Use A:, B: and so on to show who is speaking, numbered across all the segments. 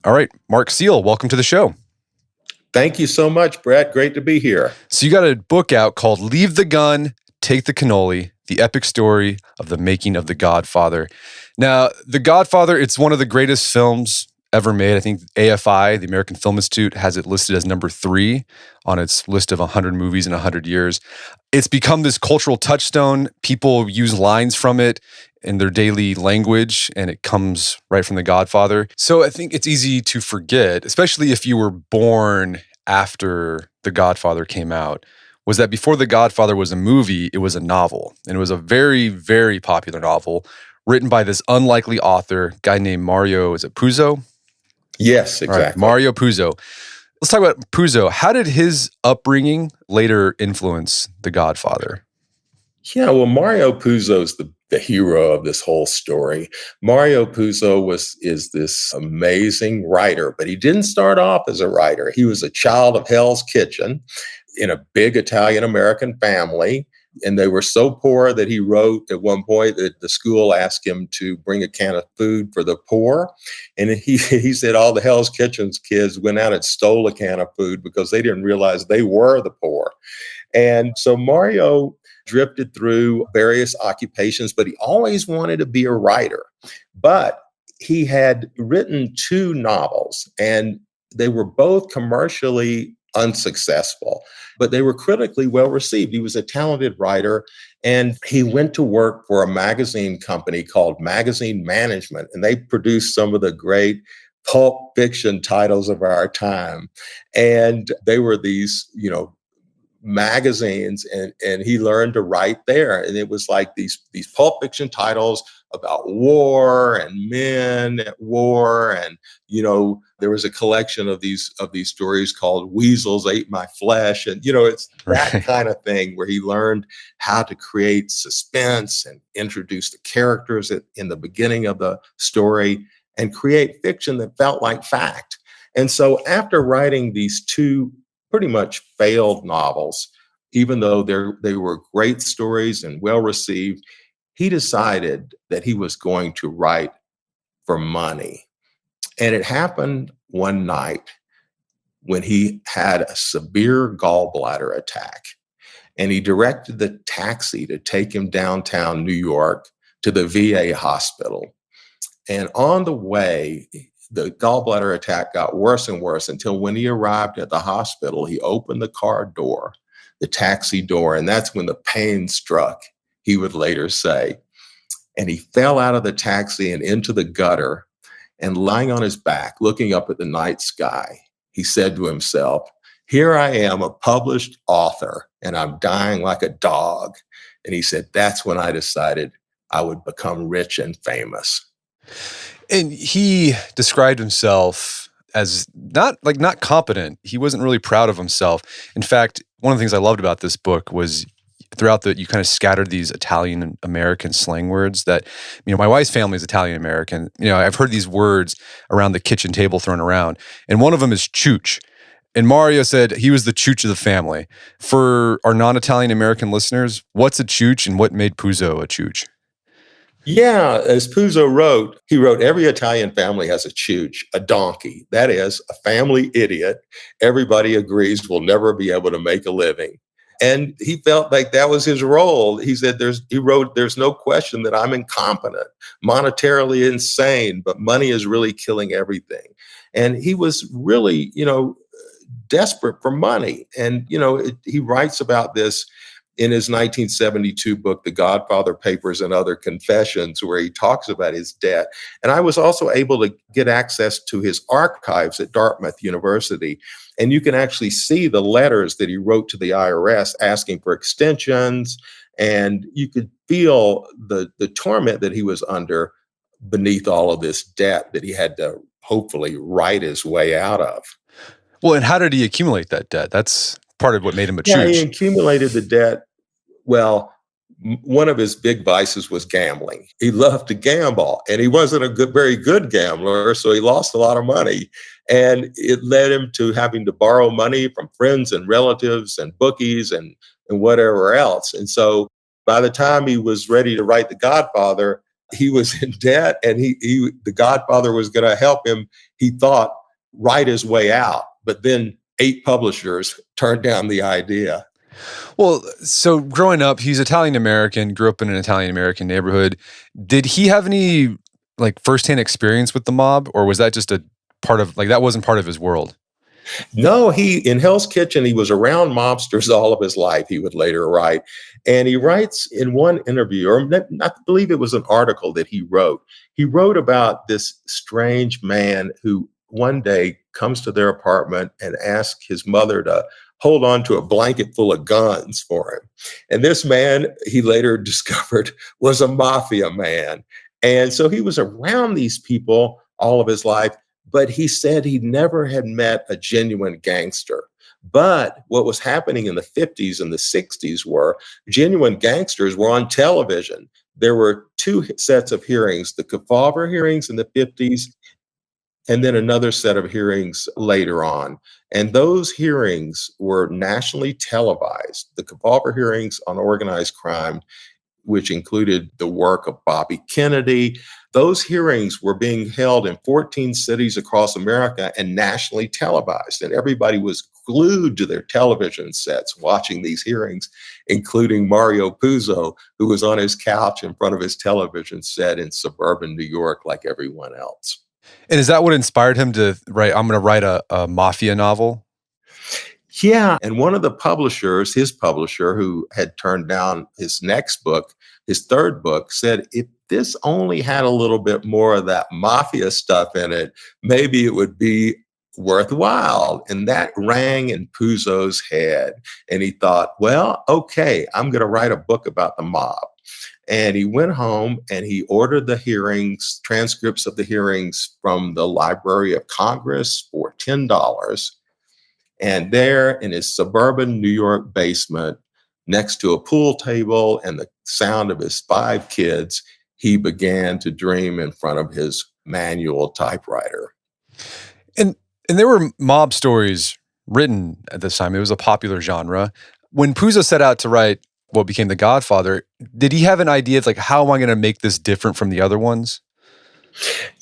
A: All right, Mark Seal, welcome to the show.
B: Thank you so much, Brett. Great to be here.
A: So you got a book out called Leave the Gun, Take the Cannoli, the epic story of the making of The Godfather. Now, The Godfather, it's one of the greatest films ever made. I think AFI, the American Film Institute, has it listed as number 3 on its list of 100 movies in 100 years. It's become this cultural touchstone. People use lines from it in their daily language, and it comes right from The Godfather. So I think it's easy to forget, especially if you were born after The Godfather came out, was that before The Godfather was a movie, it was a novel. And it was a very, very popular novel written by this unlikely author, guy named Mario, is it Puzo?
B: Yes,
A: All right,
B: exactly.
A: Mario Puzo. Let's talk about Puzo. How did his upbringing later influence The Godfather?
B: Yeah, well, Mario Puzo is the hero of this whole story. Mario Puzo is this amazing writer, but he didn't start off as a writer. He was a child of Hell's Kitchen in a big Italian-American family. And they were so poor that he wrote at one point that the school asked him to bring a can of food for the poor. And he said all the Hell's Kitchen's kids went out and stole a can of food because they didn't realize they were the poor. And so Mario drifted through various occupations, but he always wanted to be a writer. But he had written 2 novels, and they were both commercially unsuccessful, but they were critically well received. He was a talented writer, and he went to work for a magazine company called Magazine Management, and they produced some of the great pulp fiction titles of our time. And they were these, magazines, and he learned to write there. And it was like these pulp fiction titles about war and men at war. And there was a collection of these stories called Weasels Ate My Flesh. And it's that kind of thing where he learned how to create suspense and introduce the characters in the beginning of the story and create fiction that felt like fact. And so after writing these 2 pretty much failed novels, even though they were great stories and well received, he decided that he was going to write for money. And it happened one night when he had a severe gallbladder attack. And he directed the taxi to take him downtown New York to the VA hospital. And on the way, the gallbladder attack got worse and worse until when he arrived at the hospital, he opened the car door, the taxi door, and that's when the pain struck, he would later say. And he fell out of the taxi and into the gutter, and lying on his back, looking up at the night sky, he said to himself, "Here I am, a published author, and I'm dying like a dog." And he said, "That's when I decided I would become rich and famous."
A: And he described himself as not competent. He wasn't really proud of himself. In fact, one of the things I loved about this book was throughout you kind of scattered these Italian American slang words that, my wife's family is Italian American. I've heard these words around the kitchen table thrown around. And one of them is chooch. And Mario said he was the chooch of the family. For our non-Italian American listeners, what's a chooch and what made Puzo a chooch?
B: Yeah, as Puzo wrote, he wrote, every Italian family has a chooch, a donkey. That is, a family idiot. Everybody agrees will never be able to make a living. And he felt like that was his role. He said, there's no question that I'm incompetent, monetarily insane, but money is really killing everything. And he was really, desperate for money. And, he writes about this in his 1972 book, The Godfather Papers and Other Confessions, where he talks about his debt. And I was also able to get access to his archives at Dartmouth University. And you can actually see the letters that he wrote to the IRS asking for extensions. And you could feel the torment that he was under beneath all of this debt that he had to hopefully write his way out of.
A: Well, and how did he accumulate that debt? That's part of what made him a
B: Yeah,
A: chooch.
B: he accumulated the debt. Well, one of his big vices was gambling. He loved to gamble, and he wasn't a very good gambler, so he lost a lot of money. And it led him to having to borrow money from friends and relatives and bookies and whatever else. And so by the time he was ready to write The Godfather, he was in debt, and the Godfather was going to help him, he thought, write his way out. But then 8 publishers turned down the idea.
A: Well, so growing up, he's Italian American, grew up in an Italian American neighborhood. Did he have any like firsthand experience with the mob, or was that just a part of that wasn't part of his world?
B: No, in Hell's Kitchen, he was around mobsters all of his life, he would later write. And he writes in one interview, or I believe it was an article that he wrote. He wrote about this strange man who one day comes to their apartment and asks his mother to hold on to a blanket full of guns for him. And this man, he later discovered, was a mafia man. And so he was around these people all of his life, but he said he never had met a genuine gangster. But what was happening in the 50s and the 60s were genuine gangsters were on television. There were 2 sets of hearings, the Kefauver hearings in the 50s, and then another set of hearings later on. And those hearings were nationally televised. The Kefauver hearings on organized crime, which included the work of Bobby Kennedy. Those hearings were being held in 14 cities across America and nationally televised. And everybody was glued to their television sets watching these hearings, including Mario Puzo, who was on his couch in front of his television set in suburban New York like everyone else.
A: And is that what inspired him to write, I'm going to write a mafia novel?
B: Yeah. And one of the publishers, his publisher, who had turned down his next book, his 3rd book, said, if this only had a little bit more of that mafia stuff in it, maybe it would be worthwhile. And that rang in Puzo's head. And he thought, well, okay, I'm going to write a book about the mob. And he went home and he ordered the hearings, transcripts of the hearings from the Library of Congress for $10. And there in his suburban New York basement, next to a pool table and the sound of his 5 kids, he began to dream in front of his manual typewriter.
A: And there were mob stories written at this time. It was a popular genre. When Puzo set out to write what became The Godfather, did he have an idea of how am I going to make this different from the other ones?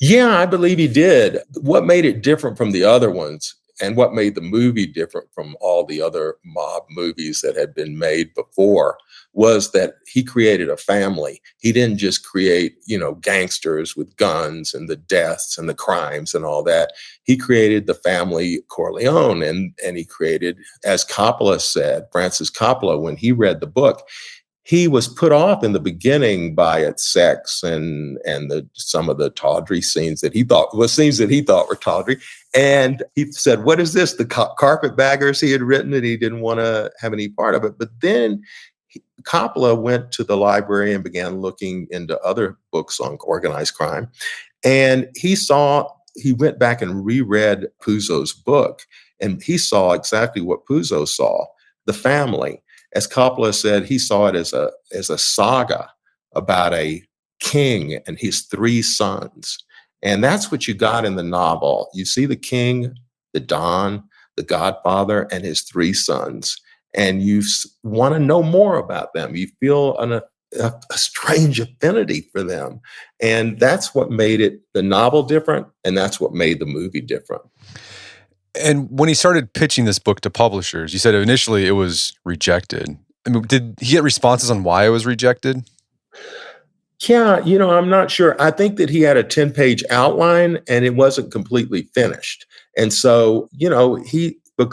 B: Yeah, I believe he did. What made it different from the other ones, and what made the movie different from all the other mob movies that had been made before, was that he created a family. He didn't just create, gangsters with guns and the deaths and the crimes and all that. He created the family Corleone, and he created, as Coppola said, Francis Coppola, when he read the book, he was put off in the beginning by its sex and some of the tawdry scenes that he thought were tawdry. And he said, what is this? The carpetbaggers he had written, and he didn't want to have any part of it. But then Coppola went to the library and began looking into other books on organized crime. And he went back and reread Puzo's book, and he saw exactly what Puzo saw, the family. As Coppola said, he saw it as a saga about a king and his 3 sons. And that's what you got in the novel. You see the king, the Don, the Godfather, and his 3 sons. And you want to know more about them. You feel a strange affinity for them. And that's what made the novel different. And that's what made the movie different.
A: And when he started pitching this book to publishers, you said initially it was rejected. I mean, did he get responses on why it was rejected?
B: Yeah, I'm not sure. I think that he had a 10-page outline and it wasn't completely finished. And so,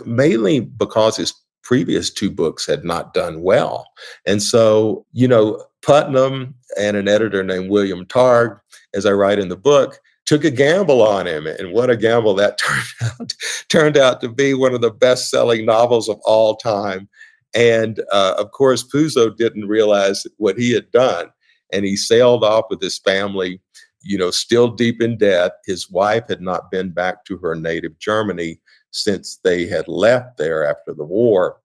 B: mainly because his previous 2 books had not done well. And so, Putnam and an editor named William Targ, as I write in the book, took a gamble on him. And what a gamble that turned out to be one of the best-selling novels of all time. And of course, Puzo didn't realize what he had done. And he sailed off with his family, still deep in debt. His wife had not been back to her native Germany since they had left there after the war.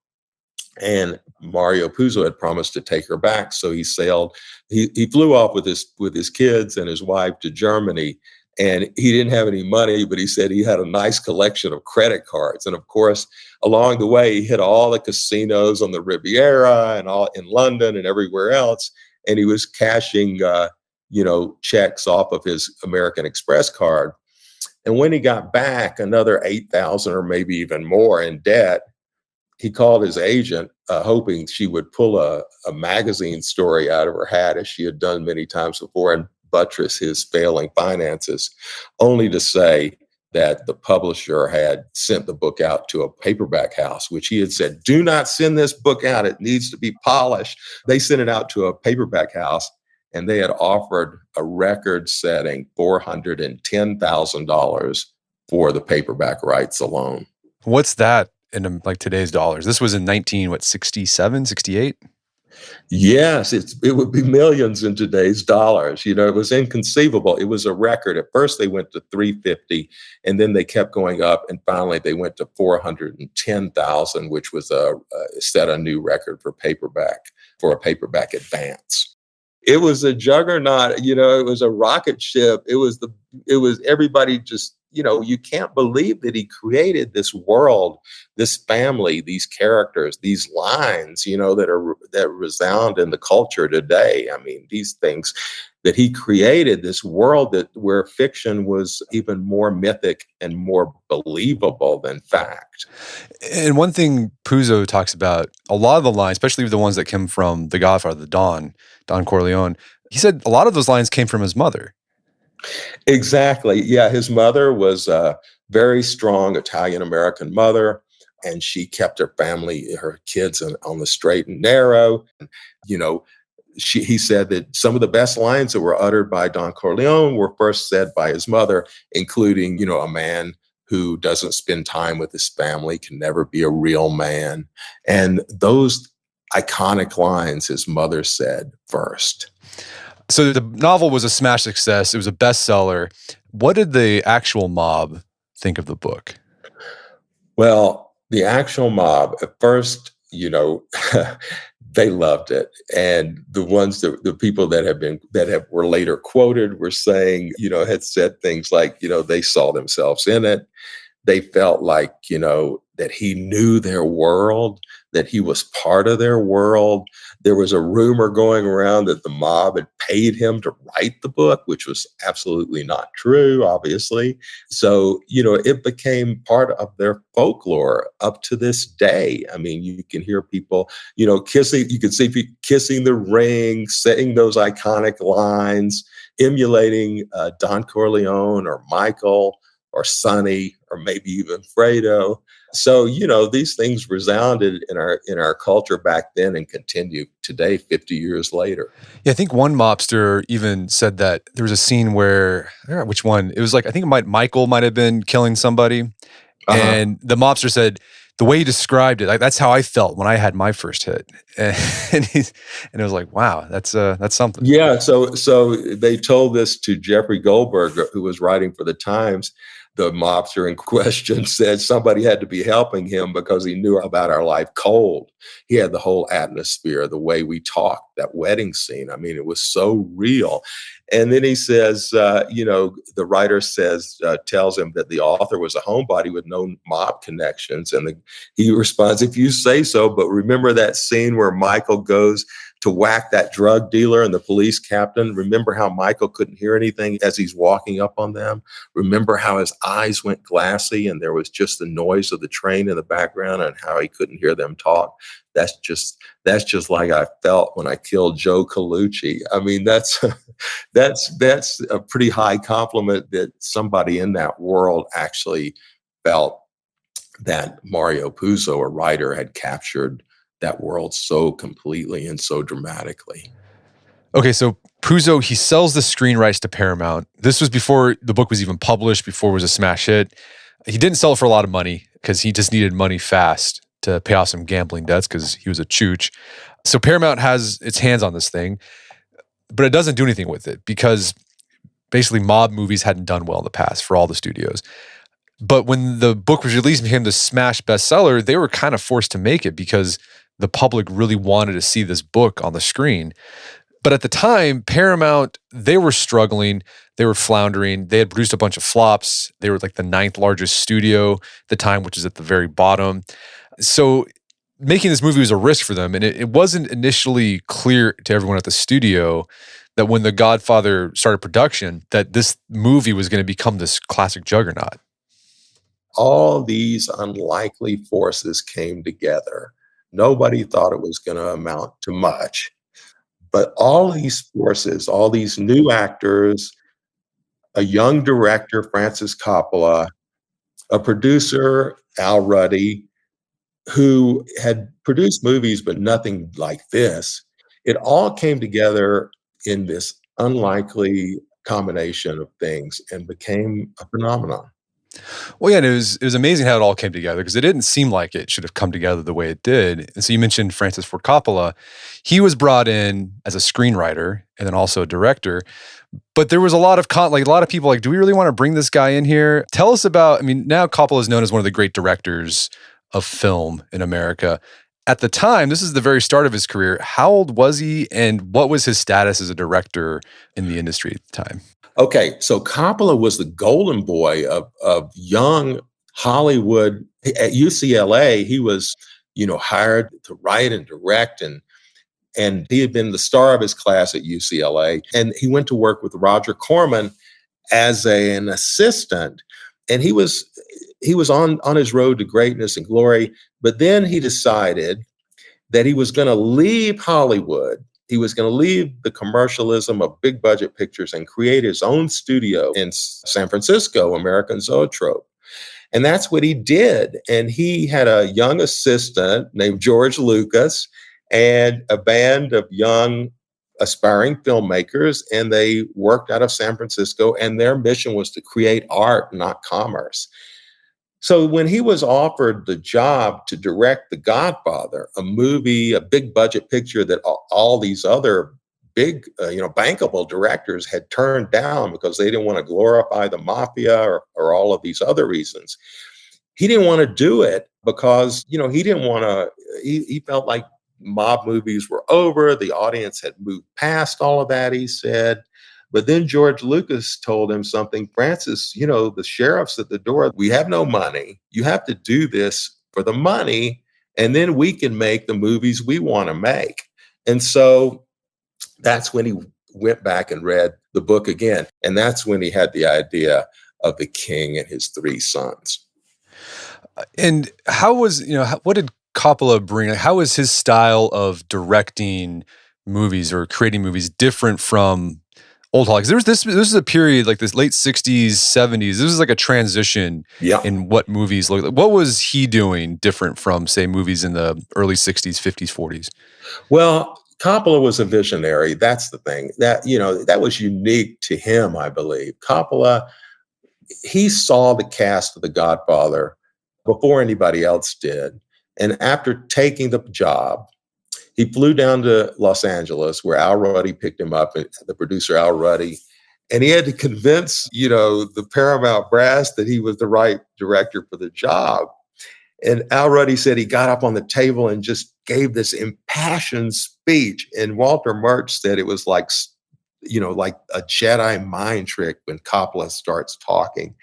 B: And Mario Puzo had promised to take her back. So he sailed, he flew off with his kids and his wife to Germany. And he didn't have any money, but he said he had a nice collection of credit cards. And of course, along the way, he hit all the casinos on the Riviera and all in London and everywhere else. And he was cashing checks off of his American Express card. And when he got back another 8,000 or maybe even more in debt, he called his agent, hoping she would pull a magazine story out of her hat, as she had done many times before, and buttress his failing finances, only to say that the publisher had sent the book out to a paperback house, which he had said, do not send this book out. It needs to be polished. They sent it out to a paperback house, and they had offered a record-setting $410,000 for the paperback rights alone.
A: What's that in like today's dollars? This was in 67, 68?
B: Yes, it would be millions in today's dollars. It was inconceivable. It was a record. At first they went to 350, and then they kept going up, and finally they went to 410,000, which was set a new record for a paperback advance. It was a juggernaut, it was a rocket ship. It was everybody just, you can't believe that he created this world, this family, these characters, these lines, that resound in the culture today. I mean, these things that he created, this world where fiction was even more mythic and more believable than fact.
A: And one thing Puzo talks about, a lot of the lines, especially the ones that come from The Godfather, the Don Corleone, he said a lot of those lines came from his mother.
B: Exactly. Yeah, his mother was a very strong Italian-American mother, and she kept her kids on the straight and narrow. He said that some of the best lines that were uttered by Don Corleone were first said by his mother, including, a man who doesn't spend time with his family can never be a real man. And those iconic lines his mother said first.
A: So the novel was a smash success. It was a bestseller. What did the actual mob think of the book?
B: Well, the actual mob, at first, they loved it. And the people that were later quoted were saying, had said things like, they saw themselves in it. They felt like, that he knew their world, that he was part of their world. There was a rumor going around that the mob had paid him to write the book, which was absolutely not true, obviously. So, it became part of their folklore up to this day. I mean, you can hear people, kissing, you can see people kissing the ring, saying those iconic lines, emulating Don Corleone or Michael or Sonny or maybe even Fredo. So, these things resounded in our culture back then and continue today, 50 years later.
A: Yeah, I think one mobster even said that there was a scene where, I don't know which one, it was like, I think Michael might have been killing somebody. And the mobster said, the way he described it, like, that's how I felt when I had my first hit. And it was like, wow, that's something.
B: Yeah, so they told this to Jeffrey Goldberg, who was writing for the Times. The mobster in question said somebody had to be helping him because he knew about our life cold. He had the whole atmosphere, the way we talked, that wedding scene. I mean, it was so real. And then he says, the writer tells him that the author was a homebody with no mob connections. And he responds, if you say so, but remember that scene where Michael goes to whack that drug dealer and the police captain? Remember how Michael couldn't hear anything as he's walking up on them? Remember how his eyes went glassy and there was just the noise of the train in the background and how he couldn't hear them talk? That's just like I felt when I killed Joe Colucci. I mean, that's a pretty high compliment that somebody in that world actually felt that Mario Puzo, a writer, had captured that world so completely and so dramatically.
A: Okay, so Puzo, he sells the screen rights to Paramount. This was before the book was even published, before it was a smash hit. He didn't sell it for a lot of money because he just needed money fast to pay off some gambling debts because he was a chooch. So Paramount has its hands on this thing, but it doesn't do anything with it because basically mob movies hadn't done well in the past for all the studios. But when the book was released and became the smash bestseller, they were kind of forced to make it because the public really wanted to see this book on the screen. But at the time, Paramount, they were struggling. They were floundering. They had produced a bunch of flops. They were like the 9th largest studio at the time, which is at the very bottom. So making this movie was a risk for them. And it wasn't initially clear to everyone at the studio that when The Godfather started production, that this movie was going to become this classic juggernaut.
B: All these unlikely forces came together. Nobody thought it was going to amount to much. But all these forces, all these new actors, a young director, Francis Coppola, a producer, Al Ruddy, who had produced movies, but nothing like this, it all came together in this unlikely combination of things and became a phenomenon.
A: Well, yeah, and it was amazing how it all came together because it didn't seem like it should have come together the way it did. And so you mentioned Francis Ford Coppola. He was brought in as a screenwriter and then also a director. But there was a lot of like a lot of people like, do we really want to bring this guy in here? Tell us about, I mean, now Coppola is known as one of the great directors of film in America. At the time, this is the very start of his career. How old was he and what was his status as a director in the industry at the time?
B: Okay, so Coppola was the golden boy of young Hollywood. At UCLA, he was, hired to write and direct, and he had been the star of his class at UCLA. And he went to work with Roger Corman as an assistant, and he was on his road to greatness and glory. But then he decided that he was going to leave Hollywood. He was going to leave the commercialism of big budget pictures and create his own studio in San Francisco, American Zoetrope. And that's what he did. And he had a young assistant named George Lucas and a band of young aspiring filmmakers. And they worked out of San Francisco, and their mission was to create art, not commerce. So when he was offered the job to direct The Godfather, a movie, a big budget picture that all these other big, bankable directors had turned down because they didn't want to glorify the mafia or all of these other reasons, he didn't want to do it because, he didn't want to, he felt like mob movies were over. The audience had moved past all of that, he said. But then George Lucas told him something, Francis, the sheriff's at the door. We have no money. You have to do this for the money, and then we can make the movies we want to make. And so that's when he went back and read the book again. And that's when he had the idea of the king and his three sons.
A: And how was, what did Coppola bring? How was his style of directing movies or creating movies different from old Hollywood? This is a period like this late 60s, 70s. This is like a transition in what movies look like. What was he doing different from, say, movies in the early 60s, 50s, 40s?
B: Well, Coppola was a visionary. That's the thing. That was unique to him, I believe. Coppola, he saw the cast of The Godfather before anybody else did. And after taking the job, he flew down to Los Angeles, where Al Ruddy picked him up, the producer Al Ruddy, and he had to convince, the Paramount brass that he was the right director for the job. And Al Ruddy said he got up on the table and just gave this impassioned speech. And Walter Murch said it was like a Jedi mind trick when Coppola starts talking.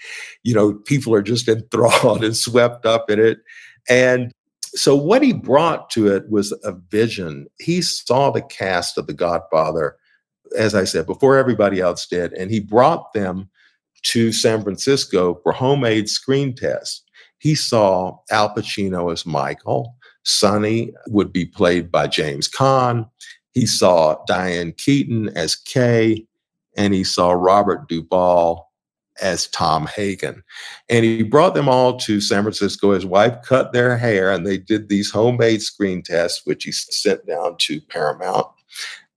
B: People are just enthralled and swept up in it. And so what he brought to it was a vision. He saw the cast of The Godfather, as I said, before everybody else did, and he brought them to San Francisco for homemade screen tests. He saw Al Pacino as Michael. Sonny would be played by James Caan. He saw Diane Keaton as Kay, and he saw Robert Duvall as Tom Hagen. And he brought them all to San Francisco. His wife cut their hair, and they did these homemade screen tests, which he sent down to Paramount.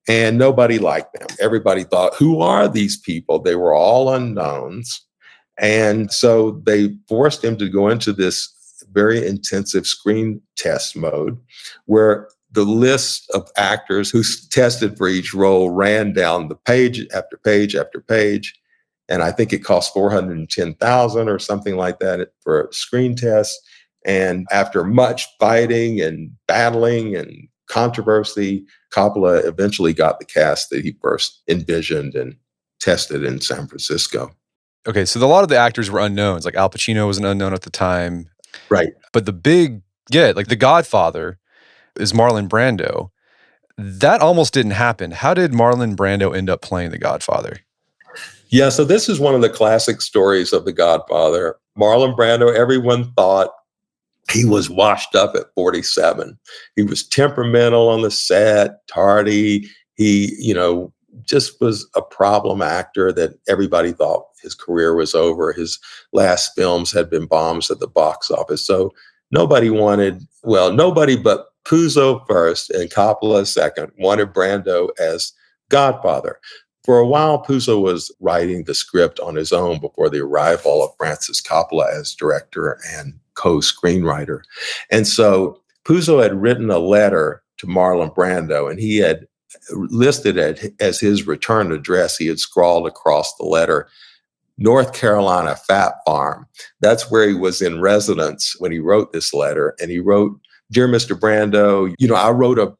B: And nobody liked them. Everybody thought, who are these people? They were all unknowns. And so they forced him to go into this very intensive screen test mode where the list of actors who tested for each role ran down the page after page after page. And I think it cost $410,000 or something like that for a screen test. And after much fighting and battling and controversy, Coppola eventually got the cast that he first envisioned and tested in San Francisco.
A: Okay, so a lot of the actors were unknowns. Like Al Pacino was an unknown at the time.
B: Right.
A: But the big, like The Godfather is Marlon Brando. That almost didn't happen. How did Marlon Brando end up playing the Godfather?
B: Yeah, so this is one of the classic stories of The Godfather. Marlon Brando, everyone thought he was washed up at 47. He was temperamental on the set, tardy. He, just was a problem actor that everybody thought his career was over. His last films had been bombs at the box office. So nobody but Puzo first and Coppola second wanted Brando as Godfather. For a while, Puzo was writing the script on his own before the arrival of Francis Coppola as director and co-screenwriter. And so Puzo had written a letter to Marlon Brando, and he had listed it as his return address. He had scrawled across the letter, North Carolina Fat Farm. That's where he was in residence when he wrote this letter. And he wrote, Dear Mr. Brando, I wrote a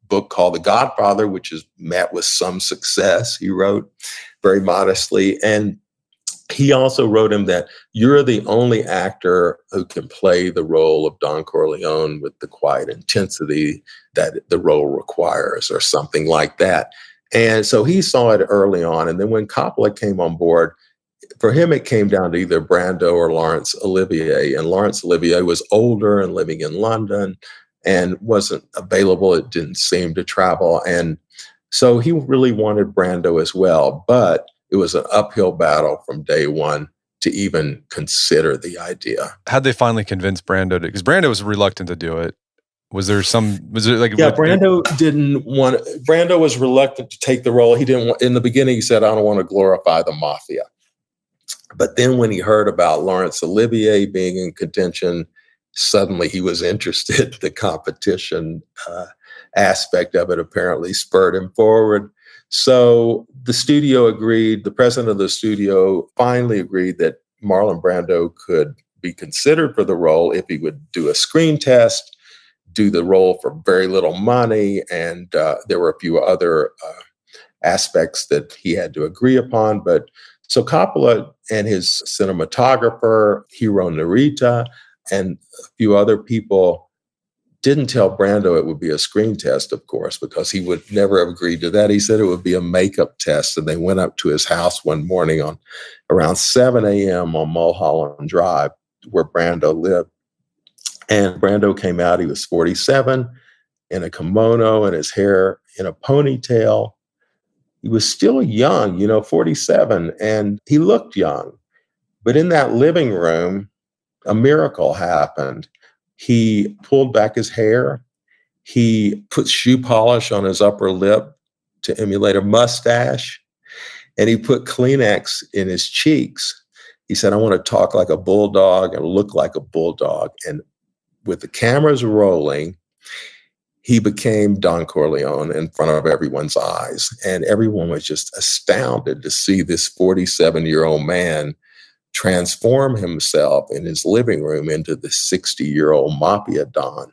B: book called The Godfather, which is met with some success, he wrote very modestly. And he also wrote him that you're the only actor who can play the role of Don Corleone with the quiet intensity that the role requires, or something like that. And so he saw it early on. And then when Coppola came on board, for him, it came down to either Brando or Laurence Olivier. And Laurence Olivier was older and living in London and wasn't available. It didn't seem to travel. And so he really wanted Brando as well. But it was an uphill battle from day one to even consider the idea.
A: How'd they finally convince Brando to, because Brando was reluctant to do it.
B: Brando was reluctant to take the role. He didn't want, in the beginning, he said, I don't want to glorify the mafia. But then when he heard about Laurence Olivier being in contention, suddenly he was interested. The competition aspect of it apparently spurred him forward. So the studio agreed, the president of the studio finally agreed that Marlon Brando could be considered for the role if he would do a screen test, do the role for very little money, and there were a few other aspects that he had to agree upon. But so Coppola and his cinematographer, Hiro Narita, and a few other people didn't tell Brando it would be a screen test, of course, because he would never have agreed to that. He said it would be a makeup test. And they went up to his house one morning on around 7 a.m. on Mulholland Drive, where Brando lived. And Brando came out, he was 47, in a kimono and his hair in a ponytail. He was still young, 47, and he looked young. But in that living room, a miracle happened. He pulled back his hair. He put shoe polish on his upper lip to emulate a mustache. And he put Kleenex in his cheeks. He said, I want to talk like a bulldog and look like a bulldog. And with the cameras rolling, he became Don Corleone in front of everyone's eyes. And everyone was just astounded to see this 47-year-old man transform himself in his living room into the 60-year-old mafia Don.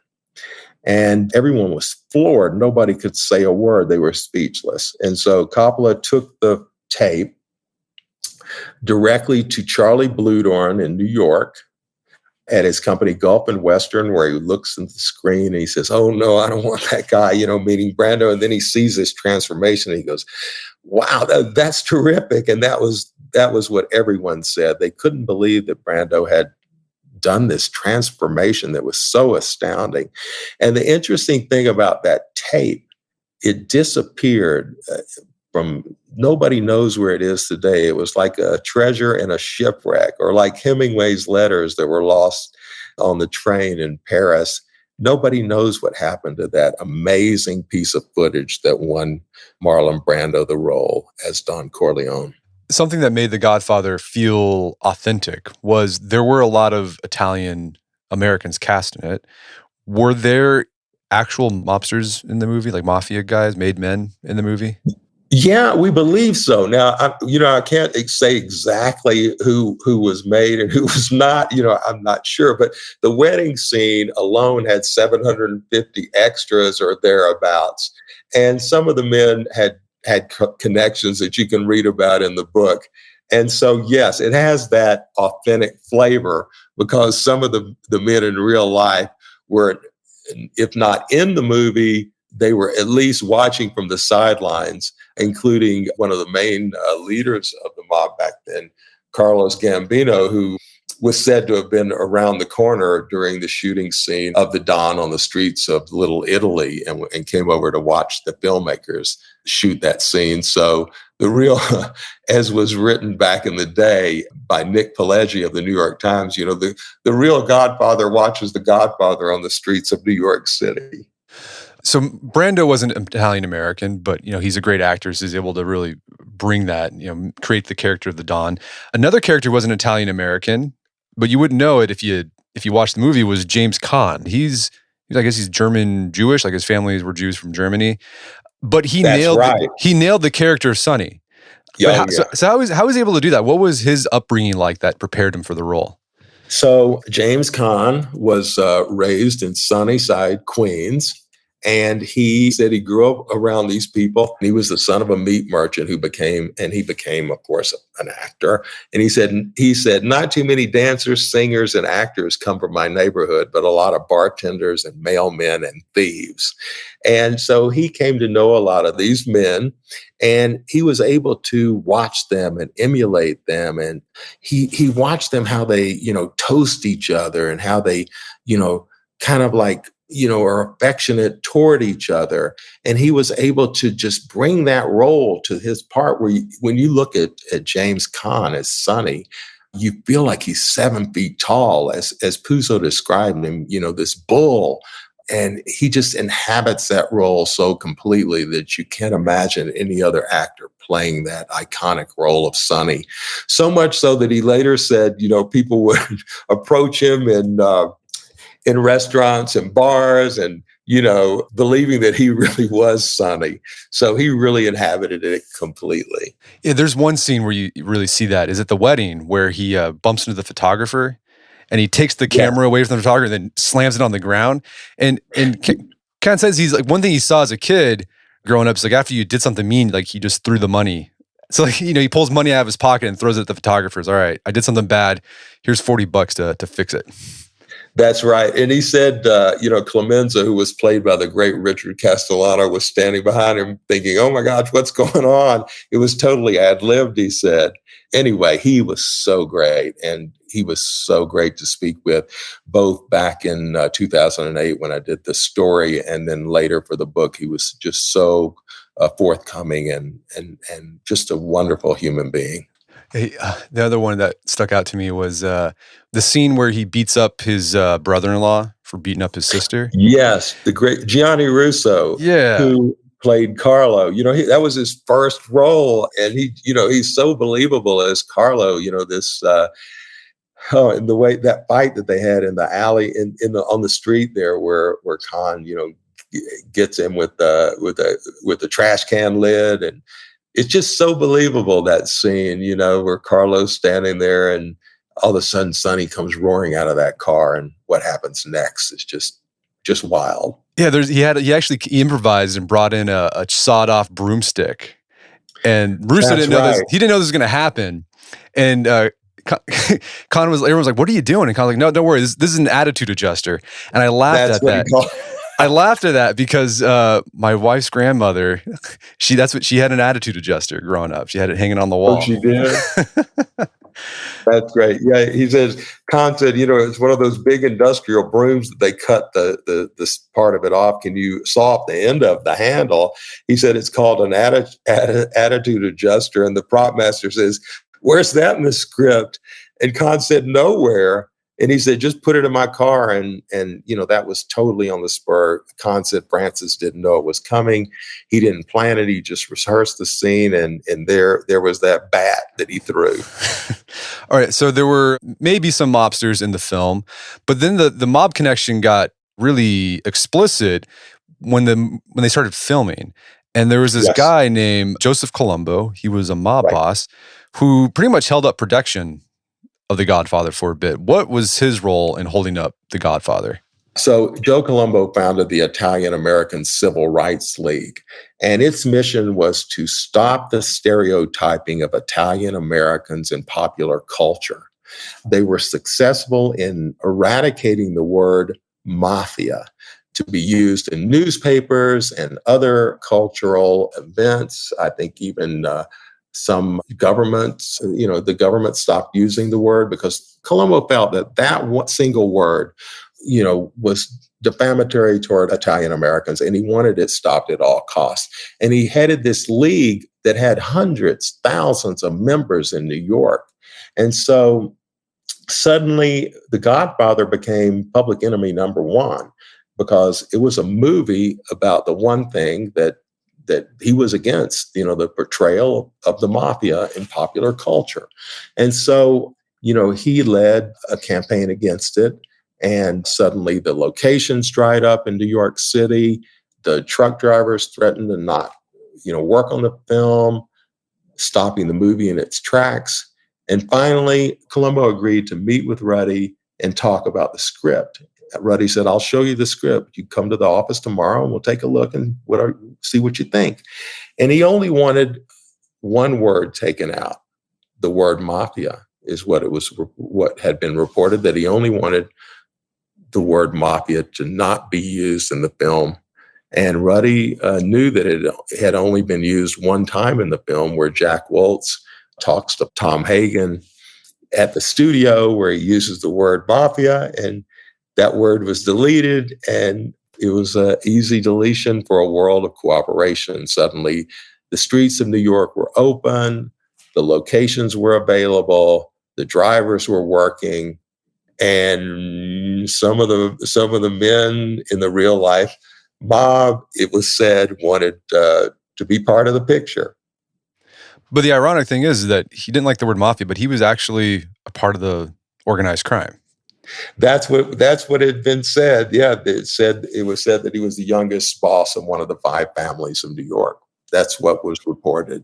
B: And everyone was floored. Nobody could say a word. They were speechless. And so Coppola took the tape directly to Charlie Bluedorn in New York at his company Gulf and Western, where he looks at the screen and he says, oh no, I don't want that guy, meeting Brando. And then he sees this transformation and he goes, wow, that's terrific. And that was what everyone said. They couldn't believe that Brando had done this transformation that was so astounding. And the interesting thing about that tape, it disappeared from, nobody knows where it is today. It was like a treasure in a shipwreck, or like Hemingway's letters that were lost on the train in Paris. Nobody knows what happened to that amazing piece of footage that won Marlon Brando the role as Don Corleone.
A: Something that made The Godfather feel authentic was there were a lot of Italian Americans cast in it. Were there actual mobsters in the movie, like mafia guys, made men in the movie?
B: Yeah, we believe so. Now, I can't say exactly who was made and who was not. I'm not sure. But the wedding scene alone had 750 extras or thereabouts, and some of the men had connections that you can read about in the book. And so, yes, it has that authentic flavor because some of the men in real life were, if not in the movie, they were at least watching from the sidelines, including one of the main leaders of the mob back then, Carlos Gambino, who was said to have been around the corner during the shooting scene of the Don on the streets of Little Italy, and came over to watch the filmmakers shoot that scene. So the real, as was written back in the day by Nick Pileggi of the New York Times, the real Godfather watches the Godfather on the streets of New York City.
A: So Brando wasn't Italian American, but he's a great actor, so he's able to really bring that, create the character of the Don. Another character wasn't Italian American, but you wouldn't know it if you watched the movie. Was James Caan. I guess he's German Jewish, like his families were Jews from Germany, but he nailed the character of Sonny.
B: Yeah,
A: So how was he able to do that? What was his upbringing like that prepared him for the role?
B: So James Caan was raised in Sunnyside, Queens. And he said he grew up around these people. He was the son of a meat merchant who became, of course, an actor. And he said, not too many dancers, singers, and actors come from my neighborhood, but a lot of bartenders and mailmen and thieves. And so he came to know a lot of these men, and he was able to watch them and emulate them. And he watched them, how they, toast each other, and how they, kind of like, are affectionate toward each other. And he was able to just bring that role to his part, where when you look at James Caan as Sonny, you feel like he's 7 feet tall, as Puzo described him, this bull. And he just inhabits that role so completely that you can't imagine any other actor playing that iconic role of Sonny. So much so that he later said, people would approach him in restaurants and bars, and, believing that he really was Sonny. So he really inhabited it completely.
A: Yeah, there's one scene where you really see that. Is at the wedding where he bumps into the photographer, and he takes the camera away from the photographer and then slams it on the ground. And Caan says he's like, one thing he saw as a kid growing up is like, after you did something mean, like he just threw the money. So like, he pulls money out of his pocket and throws it at the photographers. All right, I did something bad. Here's $40 to fix it.
B: That's right. And he said, Clemenza, who was played by the great Richard Castellano, was standing behind him thinking, oh my gosh, what's going on? It was totally ad-libbed, he said. Anyway, he was so great. And he was so great to speak with, both back in 2008 when I did the story, and then later for the book. He was just so forthcoming and just a wonderful human being.
A: Hey, the other one that stuck out to me was the scene where he beats up his brother-in-law for beating up his sister.
B: Yes, the great Gianni Russo, who played Carlo. That was his first role, and he's so believable as Carlo. This and the way that fight that they had in the alley on the street there, where Caan gets him with the trash can lid. And it's just so believable, that scene, where Carlo's standing there, and all of a sudden Sonny comes roaring out of that car, and what happens next is just wild. Yeah,
A: he actually improvised and brought in a sawed-off broomstick, and Russo didn't know this. He didn't know this was going to happen, and everyone was like, "What are you doing?" And Caan's like, "No, don't worry. This is an attitude adjuster." And I laughed at that. I laughed at that because my wife's grandmother, she had an attitude adjuster growing up. She had it hanging on the wall.
B: Oh, she did? That's great. Yeah, he says, Caan said, it's one of those big industrial brooms that they cut this part of it off. Can you saw off the end of the handle? He said it's called an attitude adjuster. And the prop master says, where's that in the script? And Caan said, nowhere. And he said, just put it in my car. And that was totally on the spur. Caan said Francis didn't know it was coming. He didn't plan it. He just rehearsed the scene. And there was that bat that he threw.
A: All right. So there were maybe some mobsters in the film, but then the mob connection got really explicit when they started filming. And there was this guy named Joseph Colombo. He was a mob boss who pretty much held up production of The Godfather for a bit. What was his role in holding up The Godfather?
B: So Joe Colombo founded the Italian American Civil Rights League, and its mission was to stop the stereotyping of Italian Americans in popular culture. They were successful in eradicating the word mafia to be used in newspapers and other cultural events. I think even some governments, the government stopped using the word because Colombo felt that that one single word, was defamatory toward Italian Americans, and he wanted it stopped at all costs. And he headed this league that had hundreds, thousands of members in New York. And so suddenly The Godfather became public enemy number one because it was a movie about the one thing that he was against, the portrayal of the mafia in popular culture. And so, he led a campaign against it. And suddenly the locations dried up in New York City. The truck drivers threatened to not, work on the film, stopping the movie in its tracks. And finally, Colombo agreed to meet with Ruddy and talk about the script. Ruddy said, "I'll show you the script. You come to the office tomorrow and we'll take a look and see what you think." And he only wanted one word taken out. The word mafia is what had been reported, that he only wanted the word mafia to not be used in the film. And Ruddy knew that it had only been used one time in the film, where Jack Woltz talks to Tom Hagen at the studio where he uses the word mafia, and that word was deleted, and it was an easy deletion for a world of cooperation. Suddenly, the streets of New York were open, the locations were available, the drivers were working, and some of the men in the real life mob, it was said, wanted to be part of the picture.
A: But the ironic thing is that he didn't like the word mafia, but he was actually a part of the organized crime.
B: That's what had been said. Yeah, it was said that he was the youngest boss of one of the 5 families of New York. That's what was reported.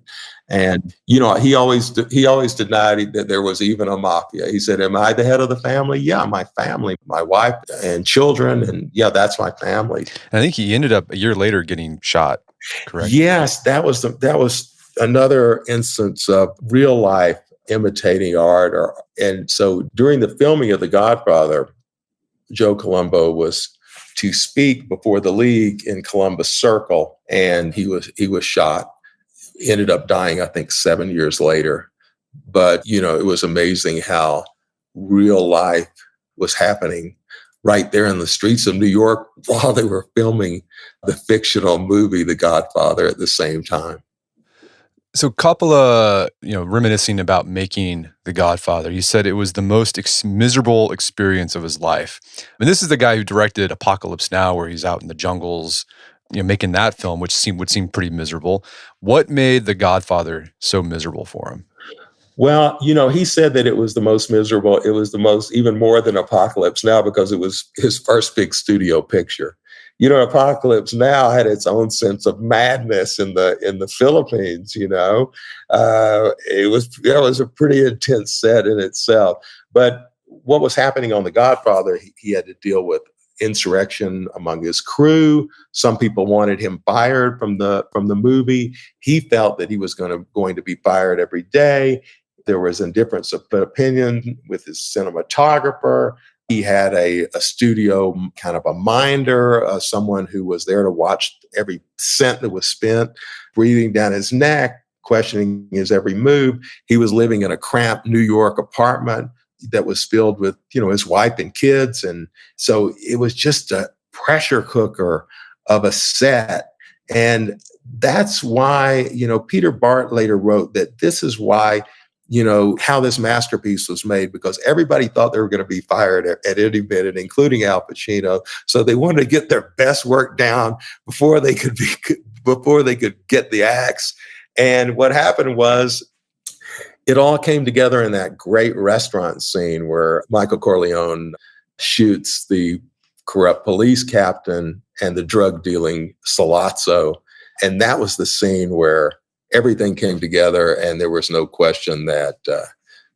B: And he always denied that there was even a mafia. He said, "Am I the head of the family? Yeah, my family, my wife and children, and yeah, that's my family."
A: And I think he ended up a year later getting shot. Correct?
B: Yes, that was another instance of real life imitating art. And so during the filming of The Godfather, Joe Colombo was to speak before the league in Columbus Circle, and he was shot. Ended up dying, I think, 7 years later. But it was amazing how real life was happening right there in the streets of New York while they were filming the fictional movie The Godfather at the same time.
A: So Coppola, reminiscing about making The Godfather, he said it was the most miserable experience of his life. I mean, this is the guy who directed Apocalypse Now, where he's out in the jungles, making that film, which would seem pretty miserable. What made The Godfather so miserable for him?
B: Well, he said that it was the most miserable. It was the most, even more than Apocalypse Now, because it was his first big studio picture. Apocalypse Now had its own sense of madness in the Philippines. That was a pretty intense set in itself. But what was happening on The Godfather, he had to deal with insurrection among his crew. Some people wanted him fired from the movie. He felt that he was going to be fired every day. There was a difference of opinion with his cinematographer. He had a studio kind of a minder, someone who was there to watch every cent that was spent, breathing down his neck, questioning his every move. He was living in a cramped New York apartment that was filled with, his wife and kids. And so it was just a pressure cooker of a set. And that's why, Peter Bart later wrote that this is why, how this masterpiece was made, because everybody thought they were going to be fired at any minute, including Al Pacino. So they wanted to get their best work down before they could get the axe. And what happened was, it all came together in that great restaurant scene where Michael Corleone shoots the corrupt police captain and the drug dealing Sollozzo. And that was the scene where everything came together, and there was no question that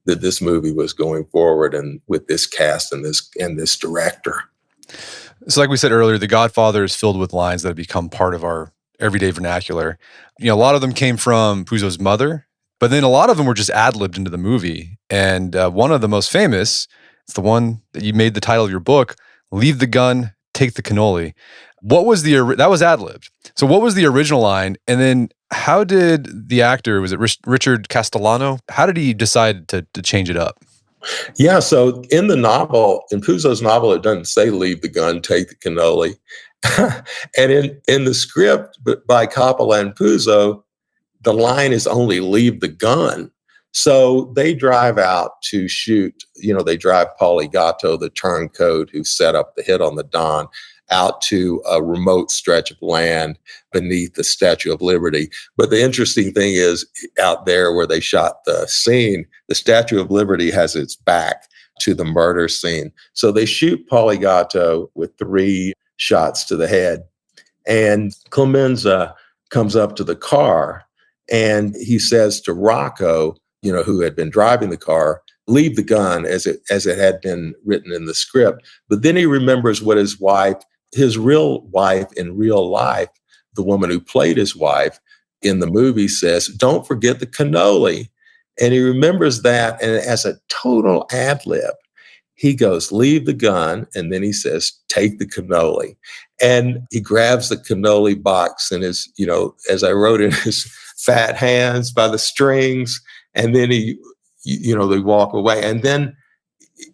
B: this movie was going forward, and with this cast and this director.
A: So like we said earlier, The Godfather is filled with lines that have become part of our everyday vernacular. A lot of them came from Puzo's mother, but then a lot of them were just ad-libbed into the movie. And one of the most famous, it's the one that you made the title of your book, "Leave the Gun, Take the Cannoli." What was that was ad-libbed. So what was the original line? And then how did the actor, was it Richard Castellano? How did he decide to change it up?
B: Yeah, so in the novel, in Puzo's novel, it doesn't say leave the gun, take the cannoli. And in the script by Coppola and Puzo, the line is only leave the gun. So they drive out to shoot, they drive Paulie Gatto, the turncoat who set up the hit on the Don, out to a remote stretch of land beneath the Statue of Liberty. But the interesting thing is, out there where they shot the scene, the Statue of Liberty has its back to the murder scene. So they shoot Paulie Gatto with 3 shots to the head. And Clemenza comes up to the car and he says to Rocco, who had been driving the car, leave the gun, as it had been written in the script. But then he remembers what his real wife in real life, the woman who played his wife in the movie, says, don't forget the cannoli. And he remembers that, and as a total ad lib, he goes, leave the gun, and then he says, take the cannoli. And he grabs the cannoli box in his, as I wrote, in his fat hands by the strings, and then they walk away. And then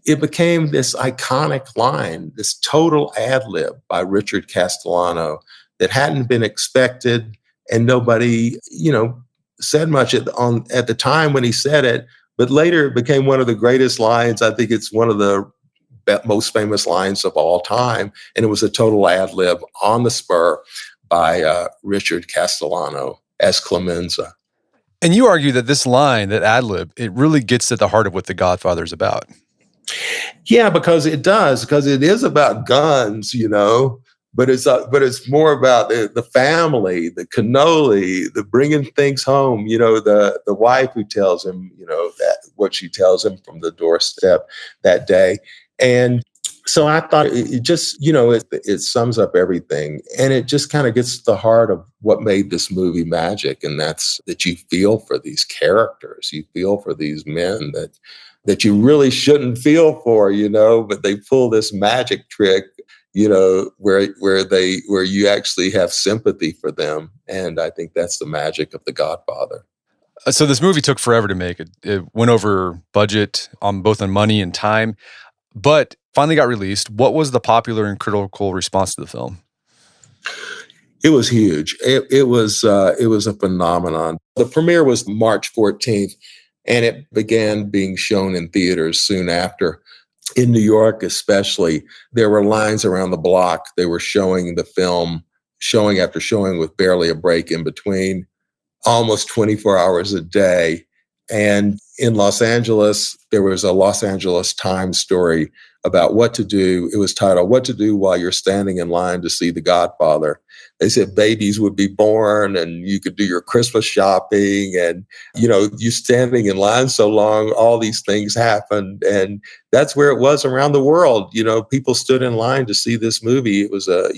B: it became this iconic line, this total ad lib by Richard Castellano that hadn't been expected, and nobody, said much at the time when he said it. But later it became one of the greatest lines. I think it's one of the most famous lines of all time. And it was a total ad lib on the spur by Richard Castellano as Clemenza.
A: And you argue that this line, that ad lib, it really gets at the heart of what The Godfather is about.
B: Yeah, because it does, because it is about guns, but it's more about the family, the cannoli, the bringing things home. The wife who tells him, that what she tells him from the doorstep that day. And so I thought it just, it sums up everything, and it just kind of gets to the heart of what made this movie magic, and that's that you feel for these characters, you feel for these men that you really shouldn't feel for, but they pull this magic trick, where you actually have sympathy for them. And I think that's the magic of The Godfather.
A: So this movie took forever to make. It went over budget on both on money and time, but finally got released. What was the popular and critical response to the film?
B: It was huge. It was a phenomenon. The premiere was March 14th, and it began being shown in theaters soon after. In New York especially, there were lines around the block. They were showing the film, showing after showing, with barely a break in between, almost 24 hours a day. And in Los Angeles, there was a Los Angeles Times story about what to do. It was titled, "What to Do While You're Standing in Line to See The Godfather." They said babies would be born and you could do your Christmas shopping, and, you standing in line so long, all these things happened. And that's where it was around the world. People stood in line to see this movie. It was a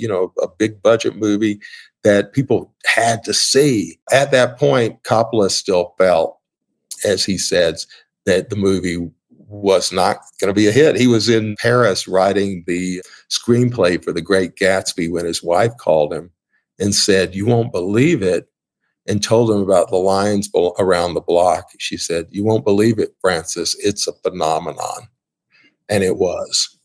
B: big budget movie that people had to see. At that point, Coppola still felt, as he says, that the movie was not going to be a hit. He was in Paris writing the screenplay for The Great Gatsby when his wife called him and said, "You won't believe it," and told him about the lines around the block. She said, "You won't believe it, Francis. It's a phenomenon." And it was.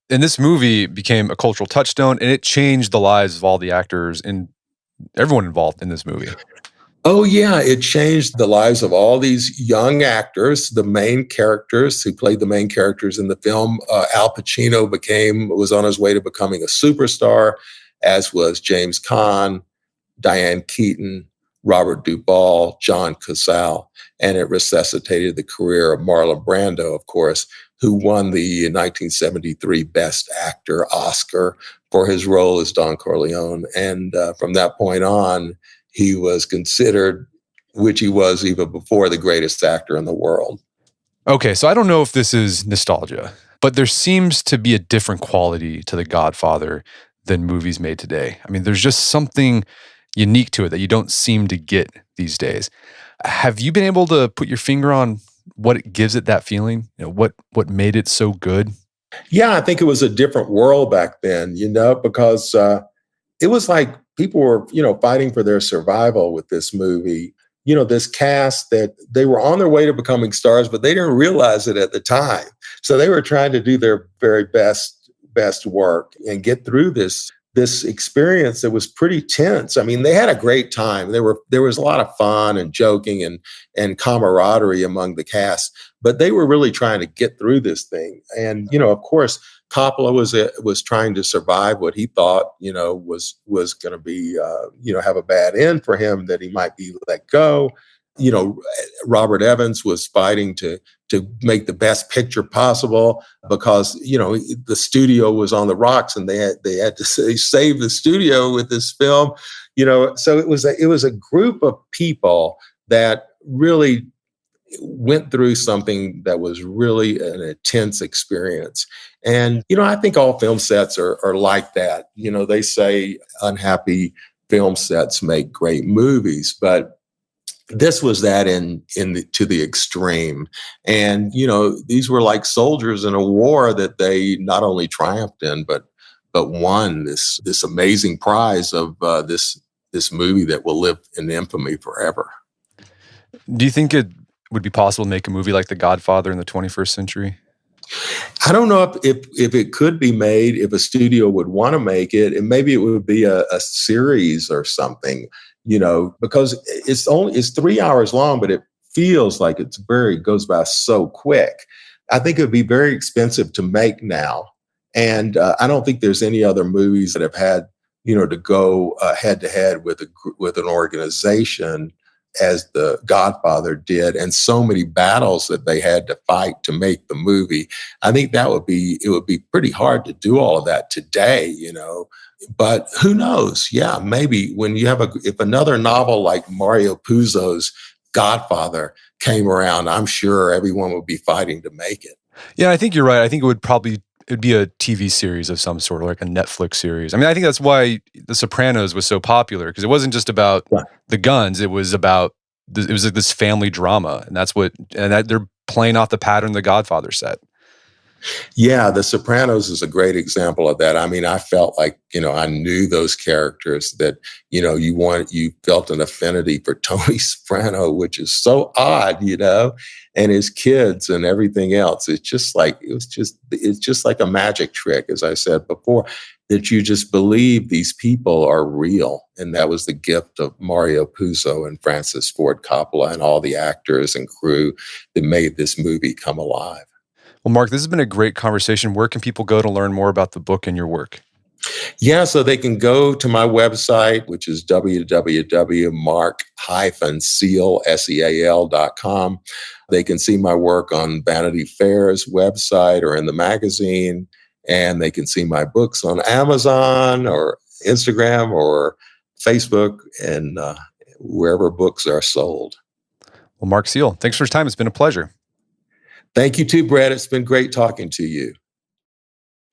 A: And this movie became a cultural touchstone, and it changed the lives of all the actors and everyone involved in this movie.
B: Oh, yeah. It changed the lives of all these young actors, the main characters who played the main characters in the film. Al Pacino was on his way to becoming a superstar, as was James Caan, Diane Keaton, Robert Duvall, John Cazale. And it resuscitated the career of Marlon Brando, of course, who won the 1973 Best Actor Oscar for his role as Don Corleone. And from that point on, he was considered, which he was even before, the greatest actor in the world.
A: Okay, so I don't know if this is nostalgia, but there seems to be a different quality to The Godfather than movies made today. I mean, there's just something unique to it that you don't seem to get these days. Have you been able to put your finger on what gives it that feeling? What made it so good?
B: Yeah, I think it was a different world back then, because it was like people were, fighting for their survival with this movie. This cast that they were on their way to becoming stars, but they didn't realize it at the time. So they were trying to do their very best work and get through this experience that was pretty tense. I mean, they had a great time. There was a lot of fun and joking and camaraderie among the cast, but they were really trying to get through this thing. And of course, Coppola was trying to survive what he thought was going to be have a bad end for him, that he might be let go. Robert Evans was fighting to make the best picture possible, because the studio was on the rocks, and they had to save the studio with this film. So it was a group of people that really went through something that was really an intense experience. And I think all film sets are like that. They say unhappy film sets make great movies, but this was that to the extreme. And these were like soldiers in a war that they not only triumphed in, but won this amazing prize of this movie that will live in infamy forever.
A: Do you think it would be possible to make a movie like The Godfather in the 21st century?
B: I don't know if it could be made, if a studio would want to make it, and maybe it would be a series or something, because it's 3 hours long, but it feels like it goes by so with. I think it would be very expensive to make now. And I don't think there's any other movies that have had, to go head to head with an organization as The Godfather did, and so many battles that they had to fight to make the movie. I think it would be pretty hard to do all of that today, but who knows? Yeah, maybe when if another novel like Mario Puzo's Godfather came around, I'm sure everyone would be fighting to make it.
A: Yeah, I think you're right. I think it'd be a TV series of some sort, like a Netflix series. I mean, I think that's why The Sopranos was so popular, because it wasn't just about the guns. It was about it was like this family drama, and they're playing off the pattern The Godfather set.
B: Yeah, The Sopranos is a great example of that. I mean, I felt like, I knew those characters, that, you felt an affinity for Tony Soprano, which is so odd, and his kids and everything else. It's just like a magic trick, as I said before, that you just believe these people are real. And that was the gift of Mario Puzo and Francis Ford Coppola and all the actors and crew that made this movie come alive.
A: Well, Mark, this has been a great conversation. Where can people go to learn more about the book and your work?
B: Yeah, so they can go to my website, which is www.mark-seal.com. They can see my work on Vanity Fair's website or in the magazine, and they can see my books on Amazon or Instagram or Facebook and wherever books are sold.
A: Well, Mark Seal, thanks for your time. It's been a pleasure.
B: Thank you too, Brad. It's been great talking to you.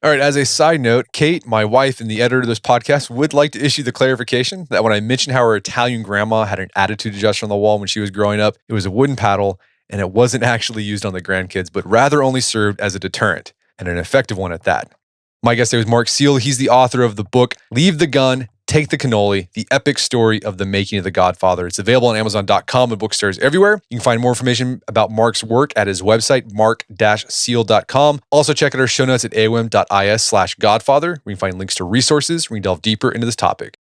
A: All right, as a side note, Kate, my wife and the editor of this podcast, would like to issue the clarification that when I mentioned how her Italian grandma had an attitude adjuster on the wall when she was growing up, it was a wooden paddle, and it wasn't actually used on the grandkids, but rather only served as a deterrent, and an effective one at that. My guest today was Mark Seal. He's the author of the book, Leave the Gun, Take the Cannoli, the epic story of the making of The Godfather. It's available on Amazon.com and bookstores everywhere. You can find more information about Mark's work at his website, mark-seal.com. Also check out our show notes at aom.is/Godfather, where you can find links to resources where you can delve deeper into this topic.